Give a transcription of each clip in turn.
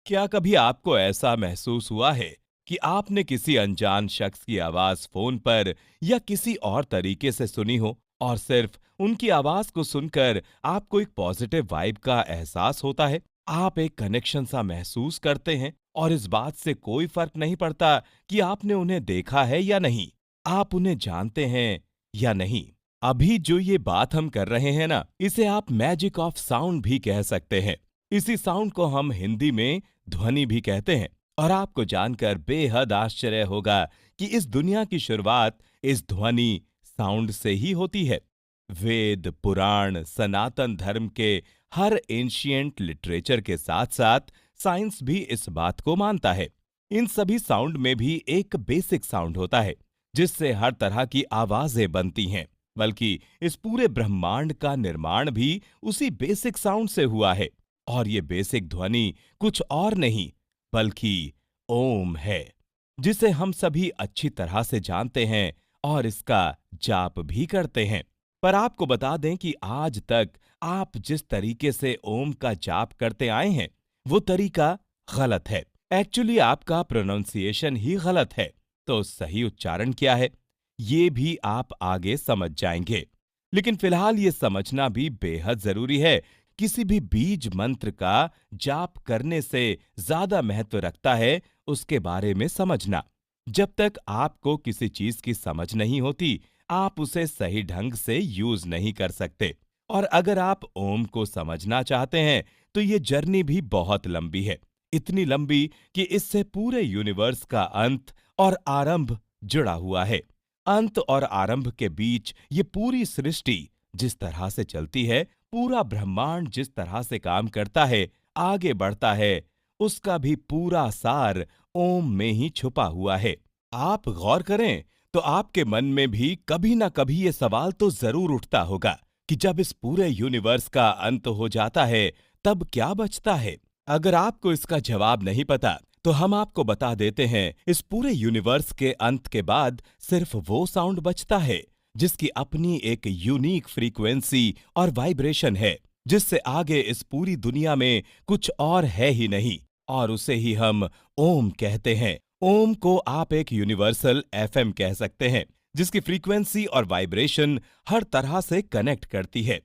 क्या कभी आपको ऐसा महसूस हुआ है कि आपने किसी अनजान शख्स की आवाज फोन पर या किसी और तरीके से सुनी हो और सिर्फ उनकी आवाज को सुनकर आपको एक पॉजिटिव वाइब का एहसास होता है? आप एक कनेक्शन सा महसूस करते हैं और इस बात से कोई फर्क नहीं पड़ता कि आपने उन्हें देखा है या नहीं, आप उन्हें जानते हैं या नहीं। अभी जो ये बात हम कर रहे हैं ना, इसे आप मैजिक ऑफ साउंड भी कह सकते हैं। इसी साउंड को हम हिंदी में ध्वनि भी कहते हैं। और आपको जानकर बेहद आश्चर्य होगा कि इस दुनिया की शुरुआत इस ध्वनि साउंड से ही होती है। वेद, पुराण, सनातन धर्म के हर एंशिएंट लिटरेचर के साथ साथ साइंस भी इस बात को मानता है। इन सभी साउंड में भी एक बेसिक साउंड होता है जिससे हर तरह की आवाजें बनती हैं। बल्कि इस पूरे ब्रह्मांड का निर्माण भी उसी बेसिक साउंड से हुआ है। और ये बेसिक ध्वनि कुछ और नहीं बल्कि ओम है, जिसे हम सभी अच्छी तरह से जानते हैं और इसका जाप भी करते हैं। पर आपको बता दें कि आज तक आप जिस तरीके से ओम का जाप करते आए हैं, वो तरीका गलत है। एक्चुअली आपका प्रोनाउंसिएशन ही गलत है। तो सही उच्चारण क्या है, ये भी आप आगे समझ जाएंगे। लेकिन फिलहाल ये समझना भी बेहद जरूरी है। किसी भी बीज मंत्र का जाप करने से ज्यादा महत्व रखता है उसके बारे में समझना। जब तक आपको किसी चीज की समझ नहीं होती, आप उसे सही ढंग से यूज नहीं कर सकते। और अगर आप ओम को समझना चाहते हैं, तो ये जर्नी भी बहुत लंबी है। इतनी लंबी कि इससे पूरे यूनिवर्स का अंत और आरंभ जुड़ा हुआ है। अंत और आरंभ के बीच ये पूरी सृष्टि जिस तरह से चलती है, पूरा ब्रह्मांड जिस तरह से काम करता है, आगे बढ़ता है, उसका भी पूरा सार ओम में ही छुपा हुआ है। आप गौर करें तो आपके मन में भी कभी ना कभी ये सवाल तो जरूर उठता होगा कि जब इस पूरे यूनिवर्स का अंत हो जाता है, तब क्या बचता है? अगर आपको इसका जवाब नहीं पता, तो हम आपको बता देते हैं, इस पूरे यूनिवर्स के अंत के बाद सिर्फ वो साउंड बचता है जिसकी अपनी एक यूनिक फ्रीक्वेंसी और वाइब्रेशन है, जिससे आगे इस पूरी दुनिया में कुछ और है ही नहीं। और उसे ही हम ओम कहते हैं। ओम को आप एक यूनिवर्सल एफएम कह सकते हैं, जिसकी फ्रीक्वेंसी और वाइब्रेशन हर तरह से कनेक्ट करती है।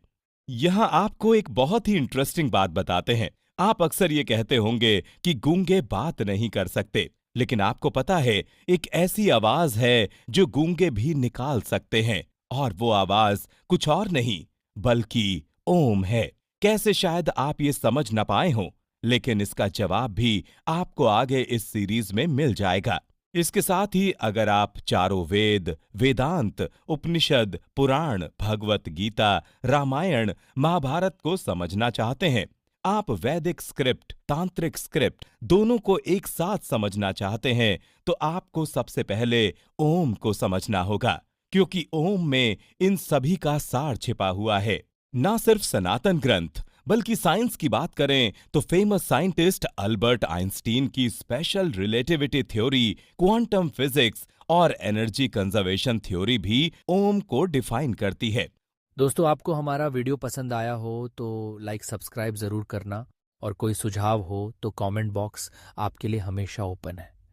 यहां आपको एक बहुत ही इंटरेस्टिंग बात बताते हैं। आप अक्सर ये कहते होंगे कि गूंगे बात नहीं कर सकते, लेकिन आपको पता है, एक ऐसी आवाज है जो गूंगे भी निकाल सकते हैं। और वो आवाज कुछ और नहीं बल्कि ओम है। कैसे, शायद आप ये समझ न पाए हों, लेकिन इसका जवाब भी आपको आगे इस सीरीज में मिल जाएगा। इसके साथ ही अगर आप चारों वेद, वेदांत, उपनिषद, पुराण, भगवत गीता, रामायण, महाभारत को समझना चाहते हैं, आप वैदिक स्क्रिप्ट, तांत्रिक स्क्रिप्ट दोनों को एक साथ समझना चाहते हैं, तो आपको सबसे पहले ओम को समझना होगा, क्योंकि ओम में इन सभी का सार छिपा हुआ है। ना सिर्फ सनातन ग्रंथ, बल्कि साइंस की बात करें तो फेमस साइंटिस्ट अल्बर्ट आइंस्टीन की special relativity theory, quantum physics और एनर्जी कंजर्वेशन थ्योरी भी ओम को डिफाइन करती है। दोस्तों, आपको हमारा वीडियो पसंद आया हो तो लाइक सब्सक्राइब ज़रूर करना, और कोई सुझाव हो तो कमेंट बॉक्स आपके लिए हमेशा ओपन है।